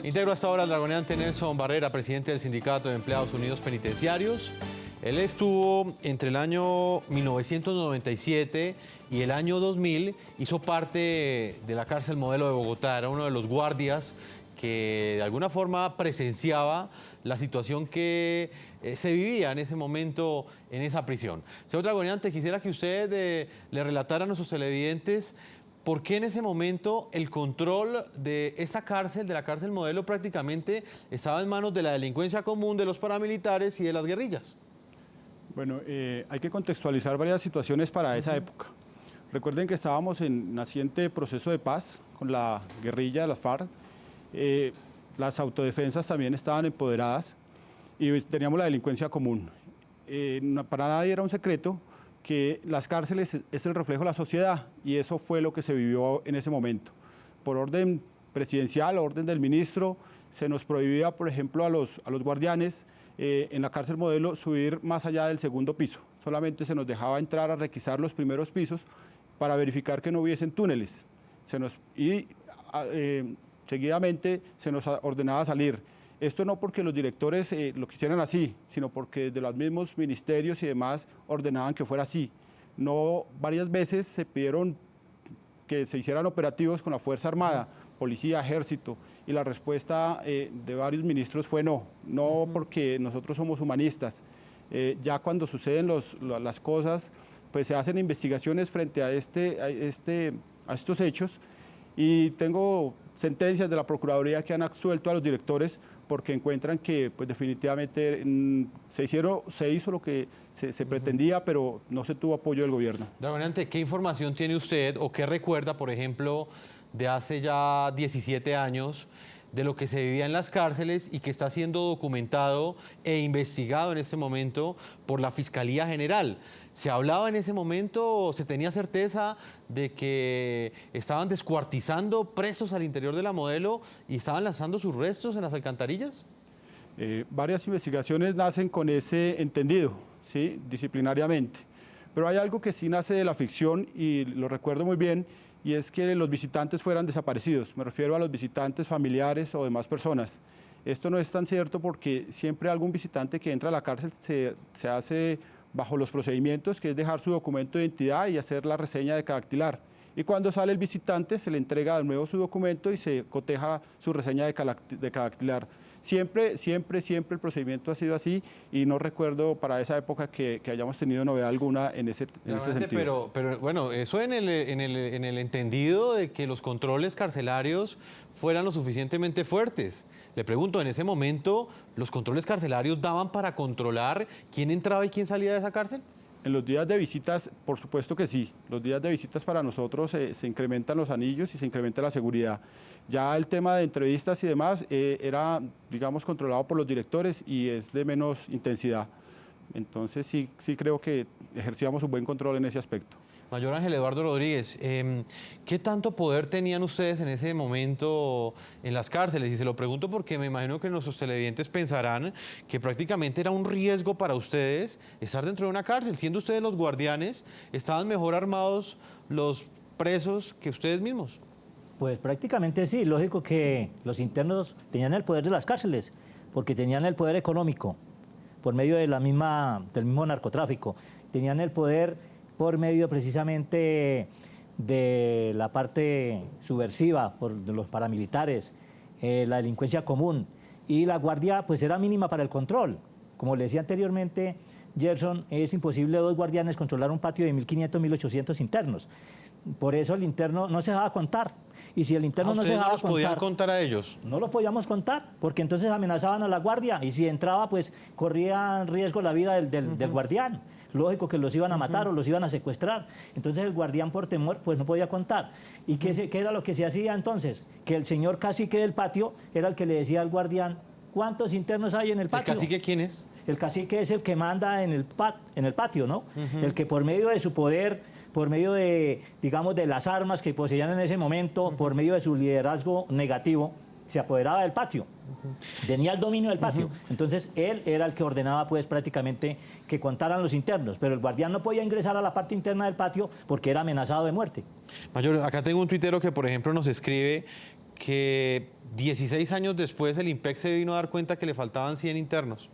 Integro hasta ahora al dragoneante Nelson Barrera, presidente del Sindicato de Empleados Unidos Penitenciarios. Él estuvo entre el año 1997 y el año 2000, hizo parte de la cárcel Modelo de Bogotá, era uno de los guardias que de alguna forma presenciaba la situación que se vivía en ese momento en esa prisión. Señor dragoneante, quisiera que usted le relatara a nuestros televidentes por qué en ese momento el control de esa cárcel, de la cárcel Modelo, prácticamente estaba en manos de la delincuencia común, de los paramilitares y de las guerrillas. Bueno, hay que contextualizar varias situaciones para esa época. Recuerden que estábamos en naciente proceso de paz con la guerrilla de las FARC. Las autodefensas también estaban empoderadas y teníamos la delincuencia común. Para nadie era un secreto que las cárceles es el reflejo de la sociedad y eso fue lo que se vivió en ese momento. Por orden presidencial, orden del ministro, se nos prohibía, por ejemplo, a los guardianes en la cárcel Modelo subir más allá del segundo piso. Solamente se nos dejaba entrar a requisar los primeros pisos para verificar que no hubiesen túneles. Seguidamente se nos ordenaba salir. Esto no porque los directores lo quisieran así, sino porque desde los mismos ministerios y demás ordenaban que fuera así. No, varias veces se pidieron que se hicieran operativos con la Fuerza Armada, Policía, Ejército, y la respuesta de varios ministros fue no, no porque nosotros somos humanistas. Ya cuando suceden las cosas, pues se hacen investigaciones frente a estos hechos y tengo sentencias de la Procuraduría que han absuelto a los directores porque encuentran que pues, definitivamente se hizo lo que se pretendía, pero no se tuvo apoyo del gobierno. Dragoneante, ¿qué información tiene usted o qué recuerda, por ejemplo, de hace ya 17 años, de lo que se vivía en las cárceles y que está siendo documentado e investigado en este momento por la Fiscalía General? ¿Se hablaba en ese momento, se tenía certeza de que estaban descuartizando presos al interior de la Modelo y estaban lanzando sus restos en las alcantarillas? Varias investigaciones nacen con ese entendido, ¿sí? Disciplinariamente. Pero hay algo que sí nace de la ficción y lo recuerdo muy bien, y es que los visitantes fueran desaparecidos. Me refiero a los visitantes familiares o demás personas. Esto no es tan cierto porque siempre algún visitante que entra a la cárcel se hace bajo los procedimientos, que es dejar su documento de identidad y hacer la reseña de cadactilar. Y cuando sale el visitante se le entrega de nuevo su documento y se coteja su reseña de cadactilar. Siempre el procedimiento ha sido así y no recuerdo para esa época que hayamos tenido novedad alguna en ese sentido. Pero bueno, eso en el entendido de que los controles carcelarios fueran lo suficientemente fuertes. Le pregunto, en ese momento, ¿los controles carcelarios daban para controlar quién entraba y quién salía de esa cárcel? En los días de visitas, por supuesto que sí. Los días de visitas para nosotros se incrementan los anillos y se incrementa la seguridad. Ya el tema de entrevistas y demás era, digamos, controlado por los directores y es de menos intensidad. Entonces sí creo que ejercíamos un buen control en ese aspecto. Mayor Ángel Eduardo Rodríguez, ¿qué tanto poder tenían ustedes en ese momento en las cárceles? Y se lo pregunto porque me imagino que nuestros televidentes pensarán que prácticamente era un riesgo para ustedes estar dentro de una cárcel. Siendo ustedes los guardianes, ¿estaban mejor armados los presos que ustedes mismos? Pues prácticamente sí, lógico que los internos tenían el poder de las cárceles, porque tenían el poder económico, por medio de del mismo narcotráfico, tenían el poder por medio precisamente de la parte subversiva, de los paramilitares, la delincuencia común, y la guardia pues era mínima para el control. Como le decía anteriormente, Gerson, es imposible 2 guardianes controlar un patio de 1.500, 1.800 internos. Por eso el interno no se dejaba contar. Y si el interno no se dejaba contar... ¿Ustedes no los podían contar a ellos? No los podíamos contar, porque entonces amenazaban a la guardia. Y si entraba, pues corría en riesgo la vida del guardián. Lógico que los iban a matar o los iban a secuestrar. Entonces el guardián por temor, pues no podía contar. ¿Y qué era lo que se hacía entonces? Que el señor cacique del patio era el que le decía al guardián, ¿cuántos internos hay en el patio? ¿El cacique quién es? El cacique es el que manda en el patio, ¿no? El que por medio de su poder, por medio de, digamos, de las armas que poseían en ese momento, por medio de su liderazgo negativo, se apoderaba del patio. Tenía el dominio del patio. Entonces, él era el que ordenaba, pues, prácticamente que contaran los internos. Pero el guardián no podía ingresar a la parte interna del patio porque era amenazado de muerte. Mayor, acá tengo un tuitero que, por ejemplo, nos escribe que 16 años después el IMPEC se vino a dar cuenta que le faltaban 100 internos?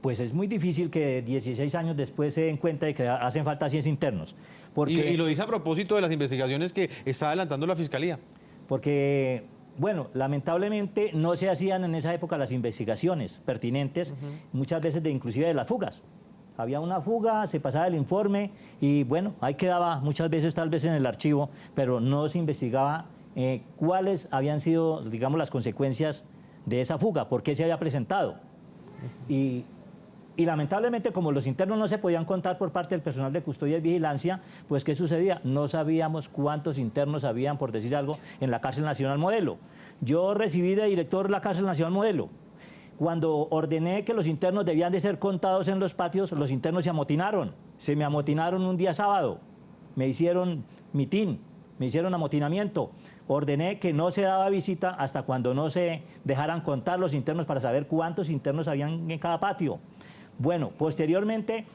Pues es muy difícil que 16 años después se den cuenta de que hacen falta 100 internos. Porque, Y lo dice a propósito de las investigaciones que está adelantando la Fiscalía. Porque, bueno, lamentablemente no se hacían en esa época las investigaciones pertinentes, muchas veces inclusive de las fugas. Había una fuga, se pasaba el informe y bueno, ahí quedaba muchas veces tal vez en el archivo, pero no se investigaba cuáles habían sido, digamos, las consecuencias de esa fuga, por qué se había presentado. Y lamentablemente, como los internos no se podían contar por parte del personal de custodia y vigilancia, pues ¿qué sucedía? No sabíamos cuántos internos habían, por decir algo, en la Cárcel Nacional Modelo. Yo recibí de director la Cárcel Nacional Modelo. Cuando ordené que los internos debían de ser contados en los patios, los internos se amotinaron. Se me amotinaron un día sábado. Me hicieron mitin, me hicieron amotinamiento. Ordené que no se daba visita hasta cuando no se dejaran contar los internos para saber cuántos internos habían en cada patio. Bueno, posteriormente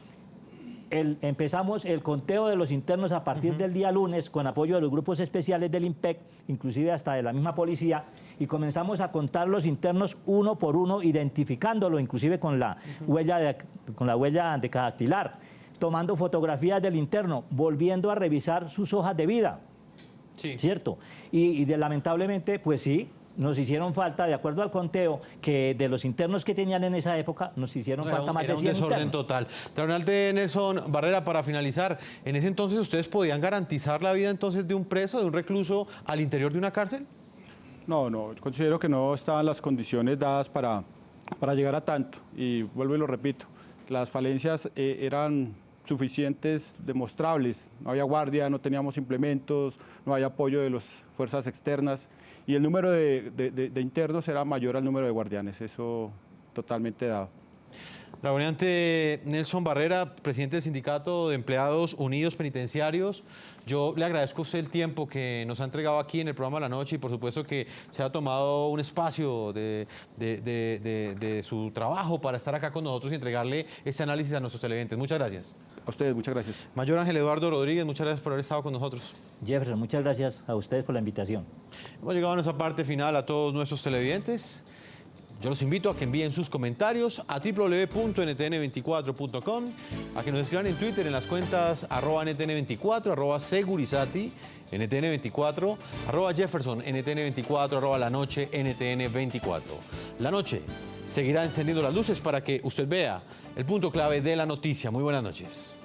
empezamos el conteo de los internos a partir del día lunes con apoyo de los grupos especiales del IMPEC, inclusive hasta de la misma policía, y comenzamos a contar los internos uno por uno, identificándolo inclusive con la huella decadactilar, tomando fotografías del interno, volviendo a revisar sus hojas de vida, Sí. ¿cierto? Lamentablemente, pues sí, nos hicieron falta, de acuerdo al conteo, que de los internos que tenían en esa época, nos hicieron falta más de 100 Era un desorden internos. total. Almirante Nelson Barrera, para finalizar, ¿en ese entonces ustedes podían garantizar la vida entonces de un preso, de un recluso al interior de una cárcel? No, considero que no estaban las condiciones dadas para llegar a tanto. Y vuelvo y lo repito, las falencias eran suficientes, demostrables. No había guardia, no teníamos implementos, no había apoyo de las fuerzas externas y el número de internos era mayor al número de guardianes, eso totalmente dado. Almirante Nelson Barrera, presidente del Sindicato de Empleados Unidos Penitenciarios, yo le agradezco a usted el tiempo que nos ha entregado aquí en el programa de la noche y por supuesto que se ha tomado un espacio de su trabajo para estar acá con nosotros y entregarle este análisis a nuestros televidentes. Muchas gracias. A ustedes, muchas gracias. Mayor Ángel Eduardo Rodríguez, muchas gracias por haber estado con nosotros. Jefferson, muchas gracias a ustedes por la invitación. Hemos llegado a nuestra parte final a todos nuestros televidentes. Yo los invito a que envíen sus comentarios a www.ntn24.com, a que nos escriban en Twitter en las cuentas @ntn24, @segurizati, ntn24, @Jefferson, ntn24, @La Noche, ntn24. La Noche seguirá encendiendo las luces para que usted vea el punto clave de la noticia. Muy buenas noches.